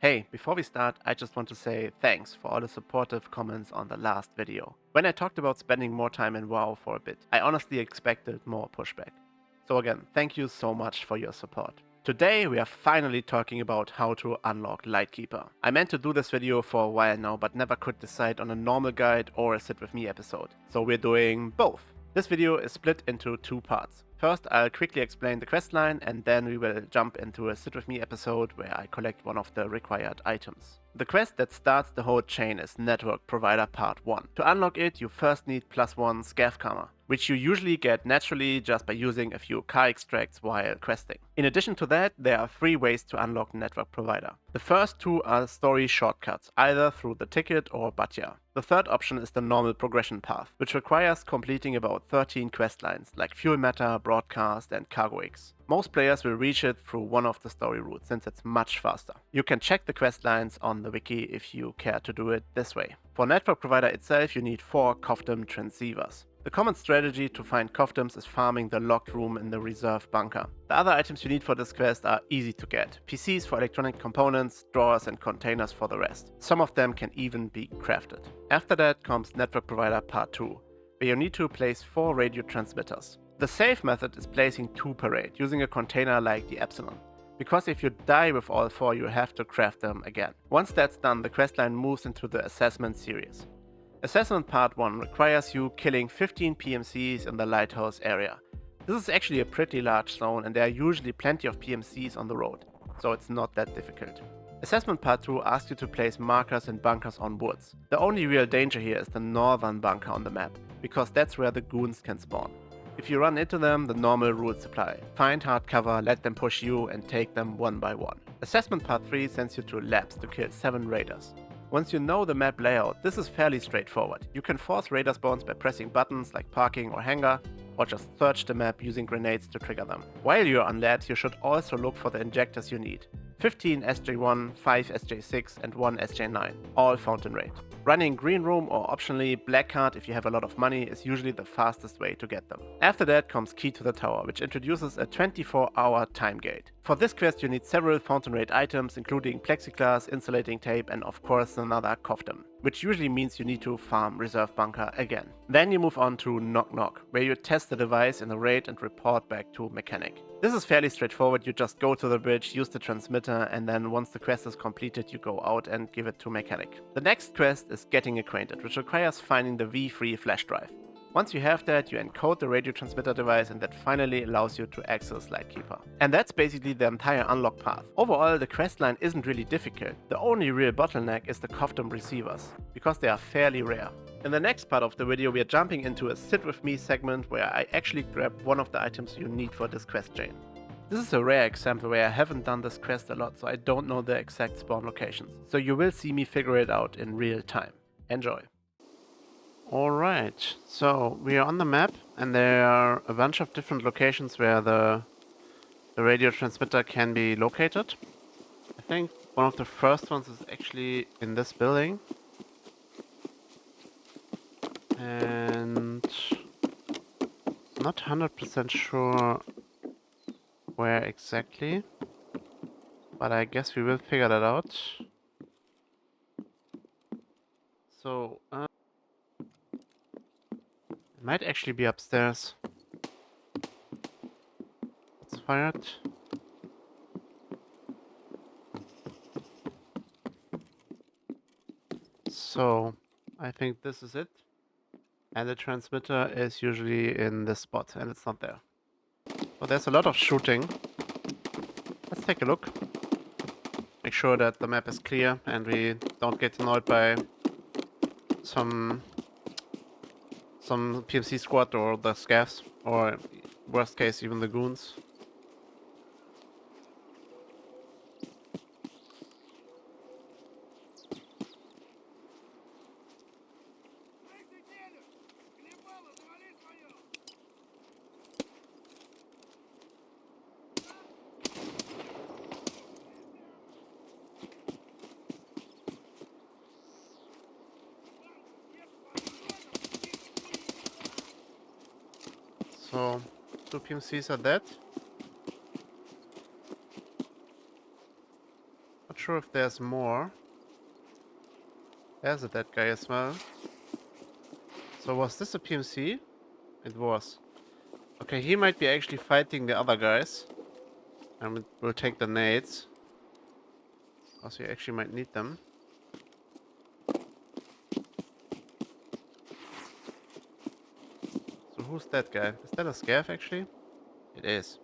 Hey, before we start, I just want to say thanks for all the supportive comments on the last video. When I talked about spending more time in WoW for a bit, I honestly expected more pushback. So again, thank you so much for your support. Today we are finally talking about how to unlock Lightkeeper. I meant to do this video for a while now, but never could decide on a normal guide or a sit with me episode. So we're doing both. This video is split into two parts. First, I'll quickly explain the questline, and then we will jump into a sit with me episode where I collect one of the required items. The quest that starts the whole chain is Network Provider Part 1. To unlock it, you first need +1 Scav Karma, which you usually get naturally just by using a few car extracts while questing. In addition to that, there are 3 ways to unlock Network Provider. The first 2 are story shortcuts, either through the ticket or Batya. The third option is the normal progression path, which requires completing about 13 questlines like Fuel Matter, Broadcast and Cargo X. Most players will reach it through one of the story routes since it's much faster. You can check the questlines on the wiki if you care to do it this way. For Network Provider itself, you need 4 Kofdom transceivers. The common strategy to find Kofdoms is farming the locked room in the reserve bunker. The other items you need for this quest are easy to get. PCs for electronic components, drawers and containers for the rest. Some of them can even be crafted. After that comes Network Provider Part 2, where you need to place 4 radio transmitters. The safe method is placing 2 per raid, using a container like the Epsilon. Because if you die with all 4, you have to craft them again. Once that's done, the questline moves into the assessment series. Assessment Part 1 requires you killing 15 PMCs in the lighthouse area. This is actually a pretty large zone and there are usually plenty of PMCs on the road, so it's not that difficult. Assessment Part 2 asks you to place markers and bunkers on woods. The only real danger here is the northern bunker on the map, because that's where the goons can spawn. If you run into them, the normal rules apply. Find hard cover, let them push you and take them one by one. Assessment Part 3 sends you to labs to kill 7 raiders. Once you know the map layout, this is fairly straightforward. You can force raider spawns by pressing buttons like parking or hangar, or just search the map using grenades to trigger them. While you're on labs, you should also look for the injectors you need. 15 SJ1, 5 SJ6 and 1 SJ9, all found in raid. Running green room or optionally black card if you have a lot of money is usually the fastest way to get them. After that comes Key to the Tower, which introduces a 24-hour time gate. For this quest you need several fountain raid items including plexiglass, insulating tape and of course another Kofdom, which usually means you need to farm reserve bunker again. Then you move on to Knock Knock, where you test the device in a raid and report back to Mechanic. This is fairly straightforward, you just go to the bridge, use the transmitter and then once the quest is completed you go out and give it to Mechanic. The next quest is Getting Acquainted, which requires finding the V3 flash drive. Once you have that, you encode the radio transmitter device and that finally allows you to access Lightkeeper. And that's basically the entire unlock path. Overall, the questline isn't really difficult. The only real bottleneck is the Kofdom receivers, because they are fairly rare. In the next part of the video, we are jumping into a sit with me segment where I actually grab one of the items you need for this quest chain. This is a rare example where I haven't done this quest a lot, so I don't know the exact spawn locations. So you will see me figure it out in real time. Enjoy! Alright, so we are on the map and there are a bunch of different locations where the radio transmitter can be located. I think one of the first ones is actually in this building. And I'm not 100% sure where exactly, but I guess we will figure that out. So, it might actually be upstairs. It's fired. So, I think this is it. And the transmitter is usually in this spot, and it's not there. But there's a lot of shooting. Let's take a look. Make sure that the map is clear and we don't get annoyed by some PMC squad or the scavs, or worst case even the goons. So, 2 PMCs are dead. Not sure if there's more. There's a dead guy as well. So was this a PMC? It was. Okay, he might be actually fighting the other guys. And we'll take the nades. Also, you actually might need them. So who's that guy? Is that a scav actually? It is.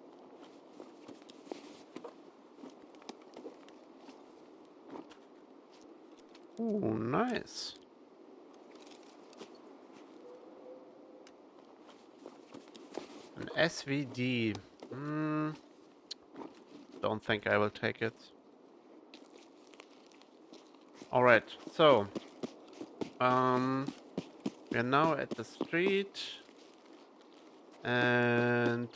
Ooh, nice. An SVD. Don't think I will take it. Alright, so we are now at the street and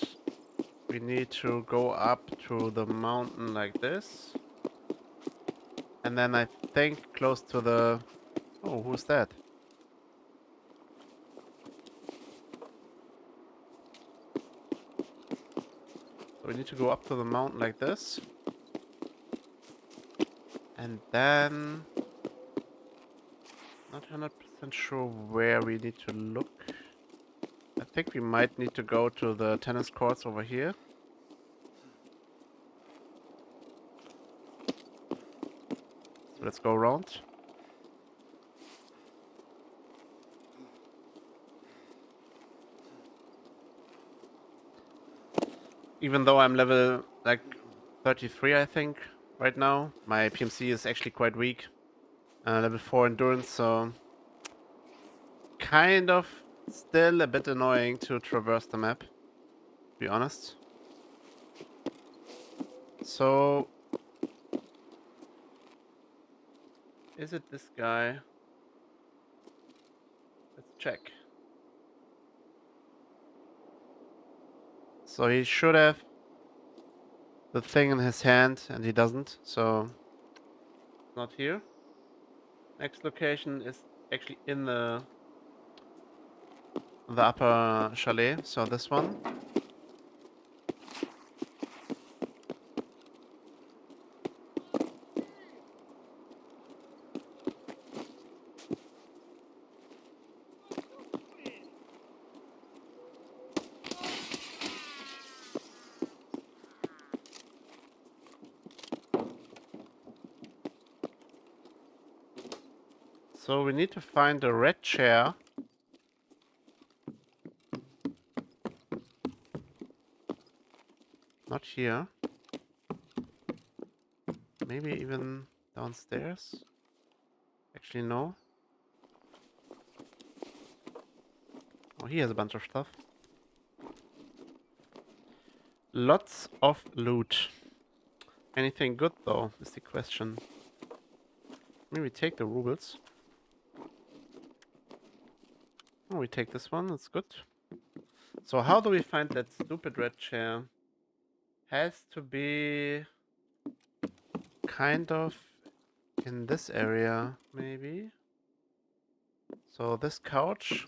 we need to go up to the mountain like this. And then I think close to the... Oh, who's that? So we need to go up to the mountain like this. And then... Not 100% sure where we need to look. I think we might need to go to the tennis courts over here. So let's go around. Even though I'm level like 33, I think, right now, my PMC is actually quite weak. Level 4 endurance, so kind of still a bit annoying to traverse the map, to be honest. So, is it this guy? Let's check. So he should have the thing in his hand, and he doesn't, so not here. Next location is actually in the upper chalet, so this one. So we need to find a red chair. Not here. Maybe even downstairs? Actually, no. Oh, he has a bunch of stuff. Lots of loot. Anything good, though, is the question. Maybe take the rubles. Oh, we take this one, that's good. So how do we find that stupid red chair? Has to be kind of in this area, maybe. So this couch.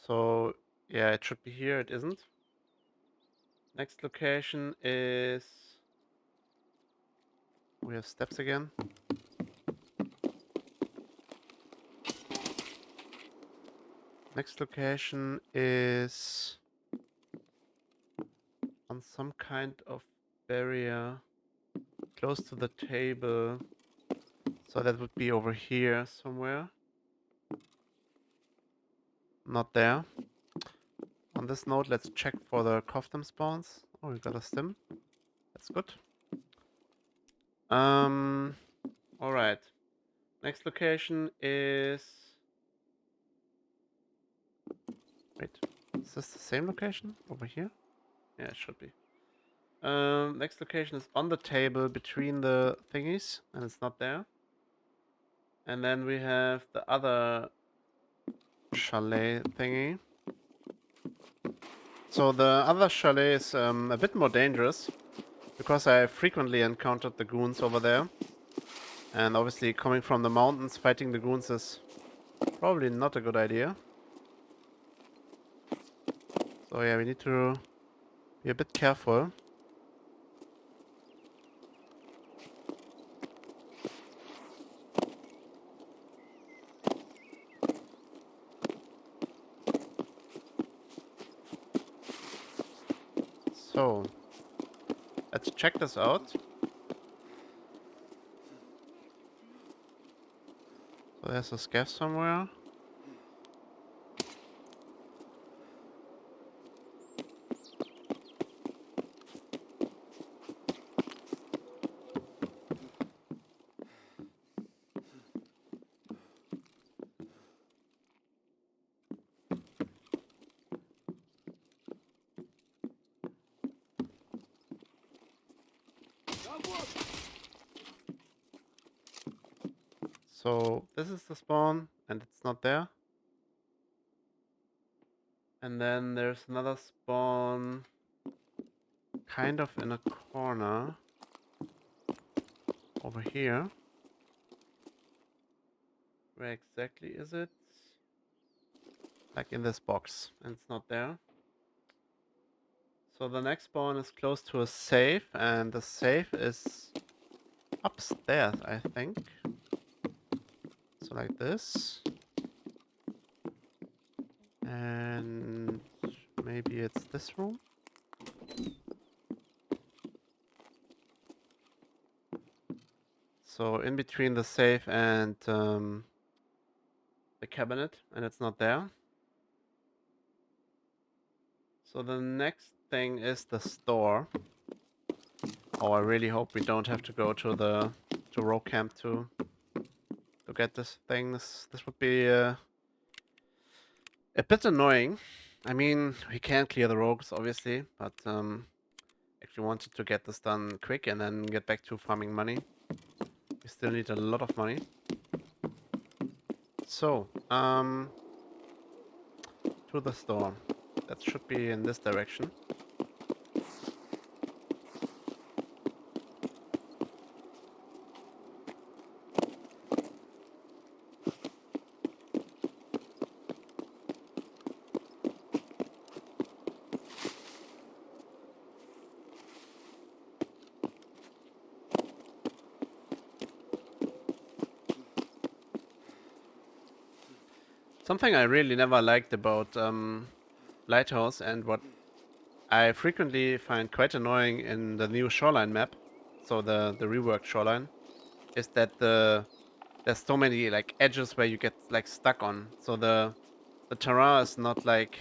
So yeah, it should be here, it isn't. Next location is... We have steps again. Next location is on some kind of barrier close to the table. So that would be over here somewhere. Not there. On this note, let's check for the custom spawns. Oh, we got a stim. That's good. Alright. Next location is... Wait, is this the same location? Over here? Yeah, it should be. Next location is on the table between the thingies, and it's not there. And then we have the other chalet thingy. So the other chalet is a bit more dangerous, because I frequently encountered the goons over there. And obviously coming from the mountains, fighting the goons is probably not a good idea. So yeah, we need to Be a bit careful. So, let's check this out. So there's a scav somewhere. So this is the spawn, and it's not there. And then there's another spawn kind of in a corner over here. Where exactly is it? Like in this box, and it's not there. So the next spawn is close to a safe, and the safe is upstairs, I think. So like this. And maybe it's this room. So in between the safe and the cabinet, and it's not there. So the next thing is the store. Oh, I really hope we don't have to go to the row camp to get this thing. This would be a bit annoying. I mean, we can clear the rogues, obviously, but actually wanted to get this done quick and then get back to farming money. We still need a lot of money. So, to the store. That should be in this direction. Something I really never liked about Lighthouse, and what I frequently find quite annoying in the new shoreline map, so the reworked shoreline, is that there's so many like edges where you get like stuck on. So the terrain is not like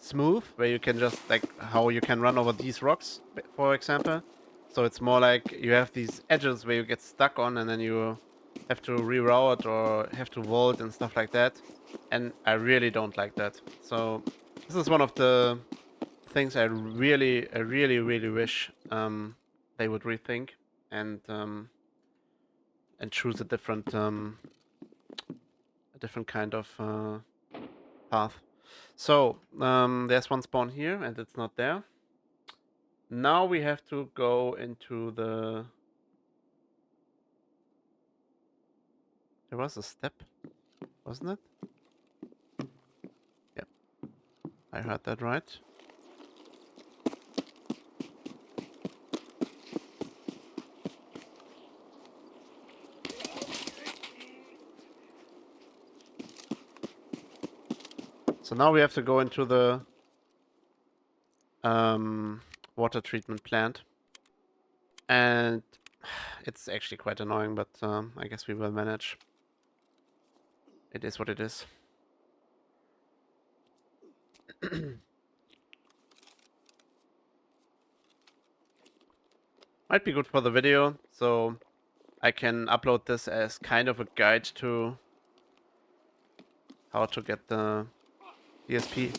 smooth, where you can just like how you can run over these rocks, for example. So it's more like you have these edges where you get stuck on, and then you have to reroute or have to vault and stuff like that. And I really don't like that. So this is one of the things I really wish they would rethink and choose a different kind of path. So there's one spawn here, and it's not there. Now we have to go into the. There was a step, wasn't it? Yep, I heard that right. So now we have to go into the water treatment plant. And it's actually quite annoying, but I guess we will manage. It is what it is. Might be good for the video, so I can upload this as kind of a guide to how to get the DSP.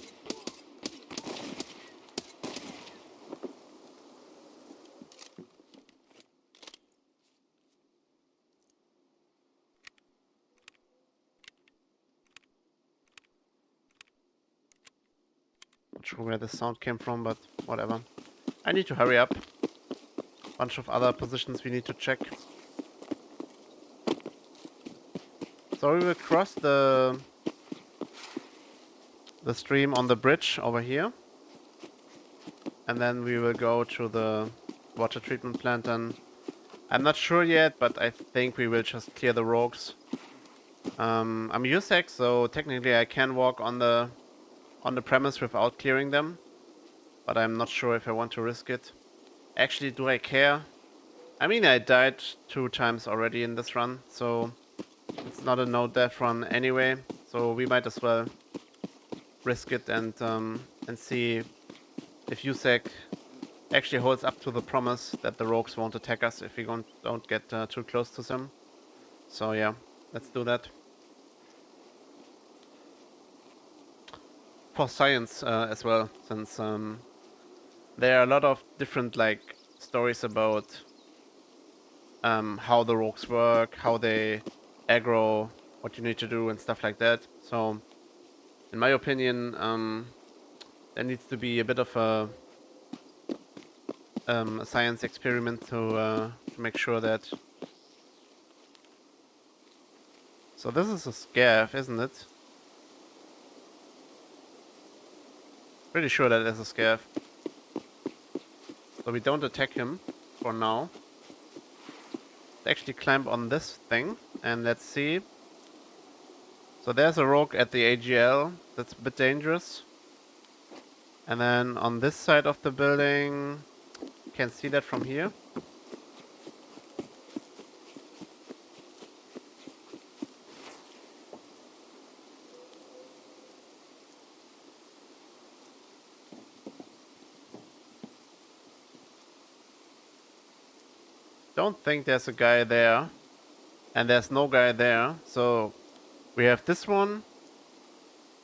Not sure where the sound came from, but whatever. I need to hurry up. Bunch of other positions we need to check. So we will cross the stream on the bridge over here. and then we will go to the water treatment plant. And I'm not sure yet, but I think we will just clear the rogues. I'm USEC, so technically I can walk on the premise without clearing them, but I'm not sure if I want to risk it. Actually, do I care? I mean, I died 2 times already in this run, so it's not a no death run anyway. So we might as well risk it and see if USEC actually holds up to the promise that the rogues won't attack us if we don't get too close to them. So yeah, let's do that. For science as well, since there are a lot of different like stories about how the rogues work, how they aggro, what you need to do, and stuff like that. So, in my opinion, there needs to be a bit of a science experiment to make sure that. So this is a scav, isn't it? Pretty sure that is a scav. So we don't attack him for now. Let's actually climb on this thing and let's see. So there's a rogue at the AGL. That's a bit dangerous. And then on this side of the building, you can see that from here. Don't think there's a guy there. And there's no guy there. So we have this one.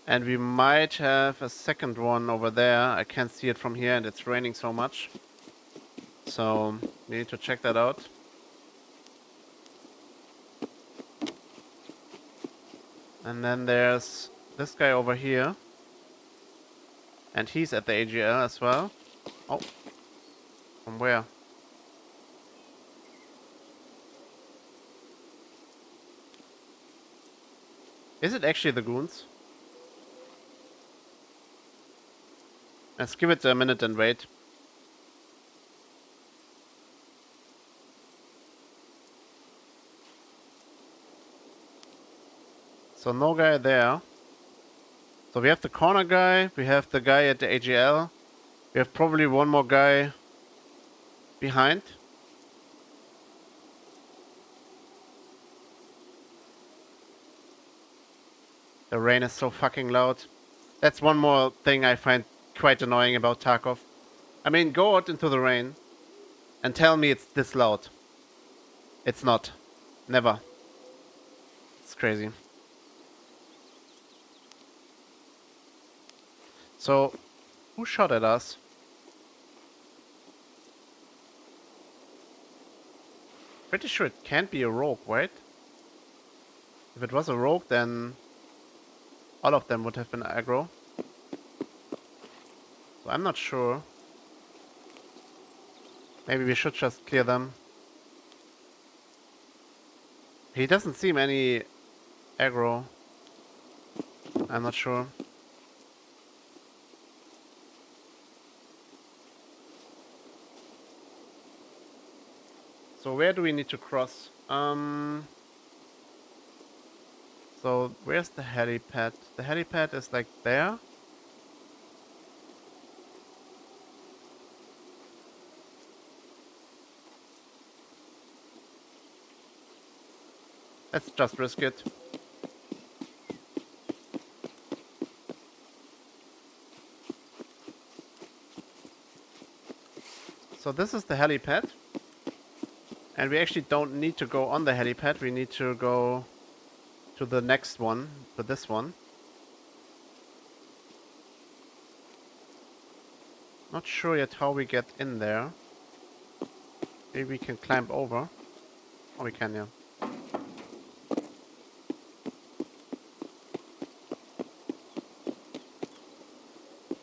And we might have a second one over there. I can't see it from here and it's raining so much. So we need to check that out. And then there's this guy over here. And he's at the AGL as well. Oh. From where? Is it actually the goons? Let's give it a minute and wait. So no guy there. So we have the corner guy, we have the guy at the AGL. We have probably one more guy behind. The rain is so fucking loud. That's one more thing I find quite annoying about Tarkov. I mean, go out into the rain and tell me it's this loud. It's not. Never. It's crazy. So, who shot at us? Pretty sure it can't be a rogue, right? If it was a rogue, then all of them would have been aggro. So I'm not sure. Maybe we should just clear them. He doesn't seem any aggro. I'm not sure. So where do we need to cross? So where's the helipad? The helipad is like there. Let's just risk it. So this is the helipad. And we actually don't need to go on the helipad. We need to go to the next one, to this one. Not sure yet how we get in there. Maybe we can climb over. Oh, we can, yeah.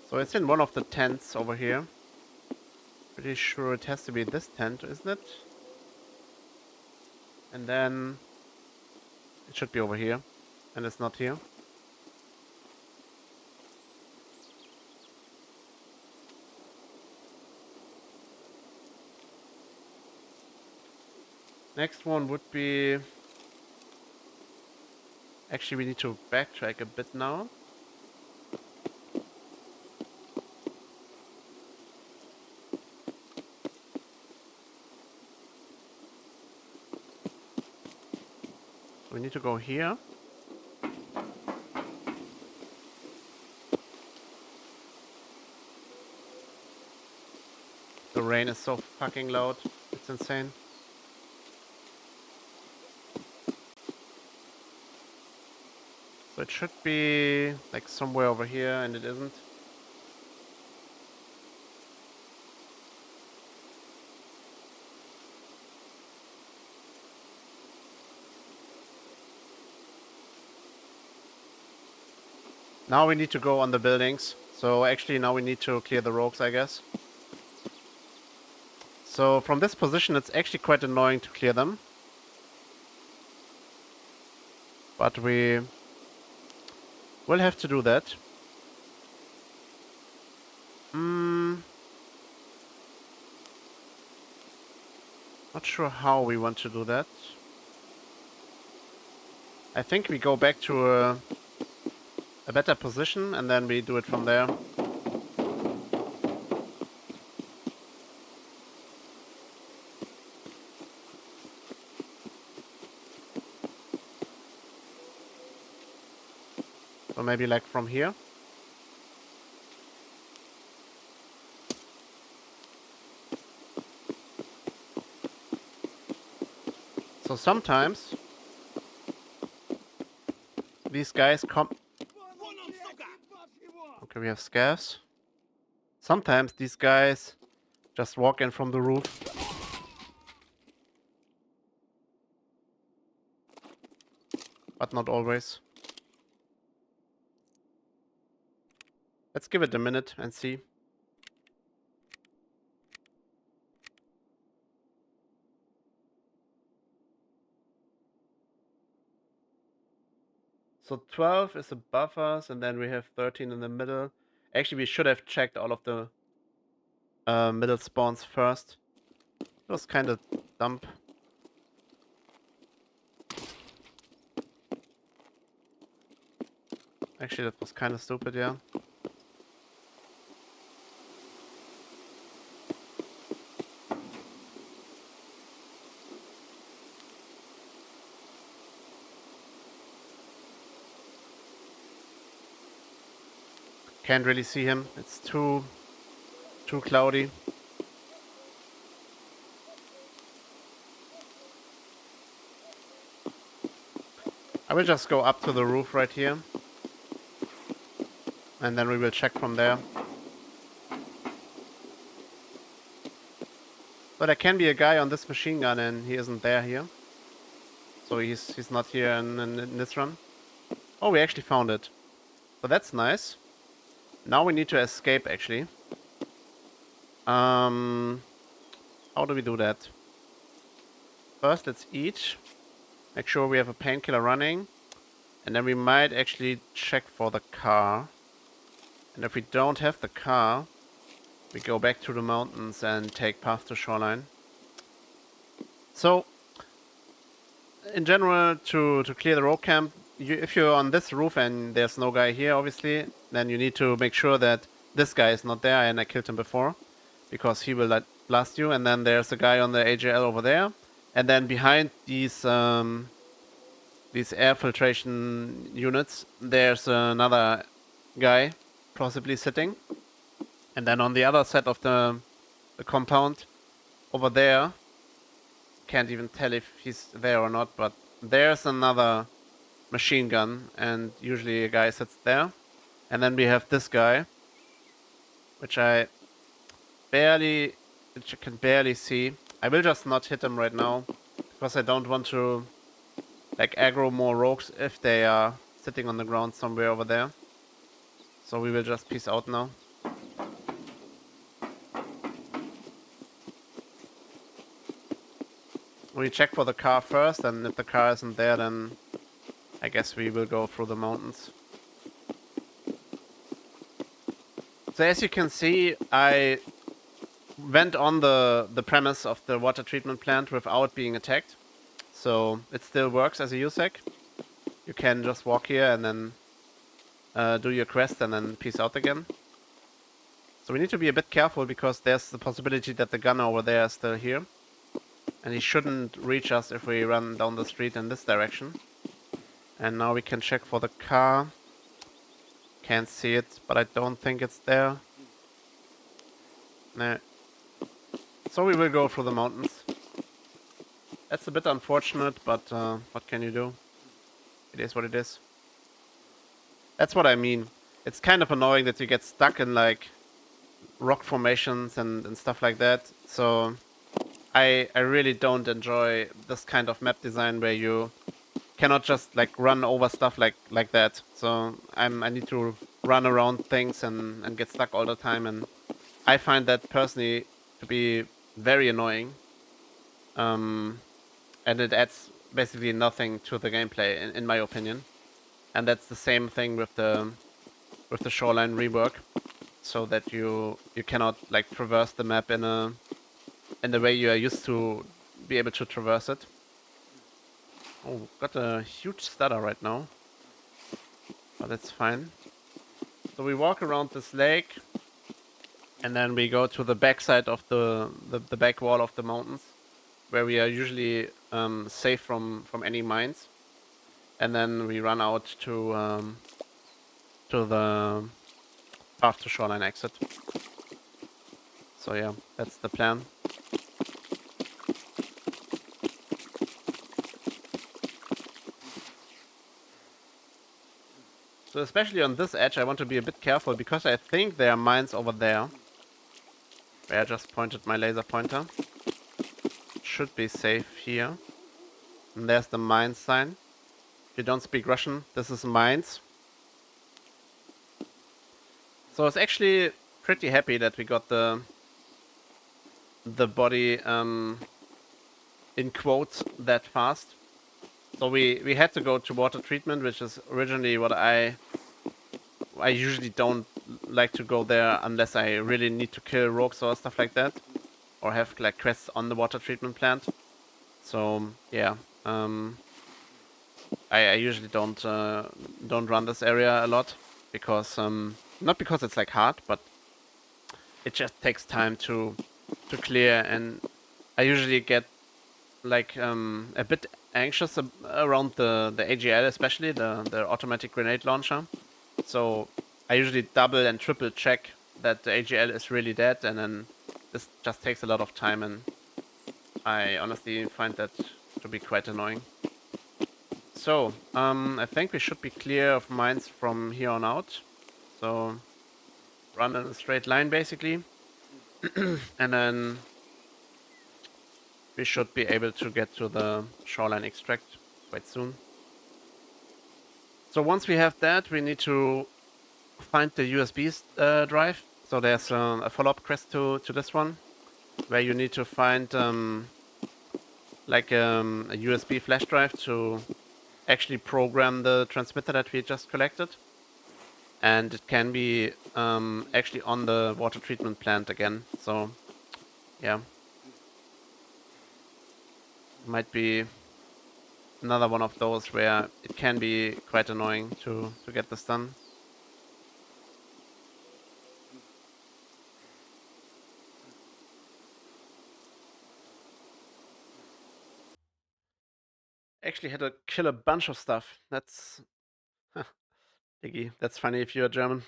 So it's in one of the tents over here. Pretty sure it has to be this tent, isn't it? And then it should be over here. And it's not here. Next one would be... Actually, we need to backtrack a bit now. So we need to go here. The rain is so fucking loud. It's insane. So it should be like somewhere over here, and it isn't. Now we need to go on the buildings. So actually now we need to clear the rogues, I guess. So from this position it's actually quite annoying to clear them. But we will have to do that. Not sure how we want to do that. I think we go back to a better position and then we do it from there. So maybe like from here. So sometimes these guys come... Okay, we have scavs. Sometimes these guys just walk in from the roof. But not always. Let's give it a minute and see. So 12 is above us, and then we have 13 in the middle. Actually, we should have checked all of the middle spawns first. It was kind of dumb. Actually, that was kind of stupid, yeah. Can't really see him. It's too cloudy. I will just go up to the roof right here. And then we will check from there. But there can be a guy on this machine gun and he isn't there here. So he's not here in this run. Oh, we actually found it. So that's nice. Now we need to escape actually. How do we do that? First, let's eat. Make sure we have a painkiller running. And then we might actually check for the car. And if we don't have the car, we go back to the mountains and take path to shoreline. So, in general, to clear the rogue camp, if you're on this roof and there's no guy here, obviously, then you need to make sure that this guy is not there, and I killed him before, because he will blast you. And then there's a guy on the AJL over there, and then behind these air filtration units, there's another guy, possibly sitting. And then on the other side of the compound, over there, can't even tell if he's there or not, but there's another machine gun, and usually a guy sits there. And then we have this guy, which I can barely see. I will just not hit him right now, because I don't want to like aggro more rogues if they are sitting on the ground somewhere over there. So we will just peace out now. We check for the car first, and if the car isn't there, then I guess we will go through the mountains. So as you can see, I went on the premise of the water treatment plant without being attacked. so it still works as a USEC. You can just walk here and then do your quest and then peace out again. So we need to be a bit careful because there's the possibility that the gunner over there is still here. And he shouldn't reach us if we run down the street in this direction. And now we can check for the car. Can't see it, but I don't think it's there. Nah. So we will go through the mountains. That's a bit unfortunate, but what can you do? It is what it is. That's what I mean. It's kind of annoying that you get stuck in like rock formations and stuff like that. So I really don't enjoy this kind of map design where you cannot just like run over stuff like that. So I need to run around things and get stuck all the time, and I find that personally to be very annoying. And it adds basically nothing to the gameplay, in my opinion. And that's the same thing with the shoreline rework, so that you cannot like traverse the map in the way you are used to be able to traverse it. Oh, got a huge stutter right now, but that's fine. So we walk around this lake, and then we go to the backside of the back wall of the mountains, where we are usually safe from any mines. And then we run out to the path to shoreline exit. So yeah, that's the plan. So especially on this edge, I want to be a bit careful because I think there are mines over there, where I just pointed my laser pointer. Should be safe here. And there's the mine sign. If you don't speak Russian, this is mines. So I was actually pretty happy that we got the body in quotes that fast. So we had to go to water treatment, which is originally what I usually don't like to go there unless I really need to kill rogues or stuff like that, or have like quests on the water treatment plant. So yeah, I usually don't run this area a lot because not because it's like hard, but it just takes time to clear, and I usually get like a bit anxious around the AGL, especially the automatic grenade launcher. So I usually double and triple check that the AGL is really dead, and then this just takes a lot of time, and I honestly find that to be quite annoying. So I think we should be clear of mines from here on out. So run in a straight line basically, and then we should be able to get to the shoreline extract quite soon. So once we have that, we need to find the USB drive. So there's a follow-up quest to this one, where you need to find like a USB flash drive to actually program the transmitter that we just collected. And it can be actually on the water treatment plant again. So yeah, might be another one of those where it can be quite annoying to get this done. Actually had to kill a bunch of stuff. That's Diggy. That's funny if you're German.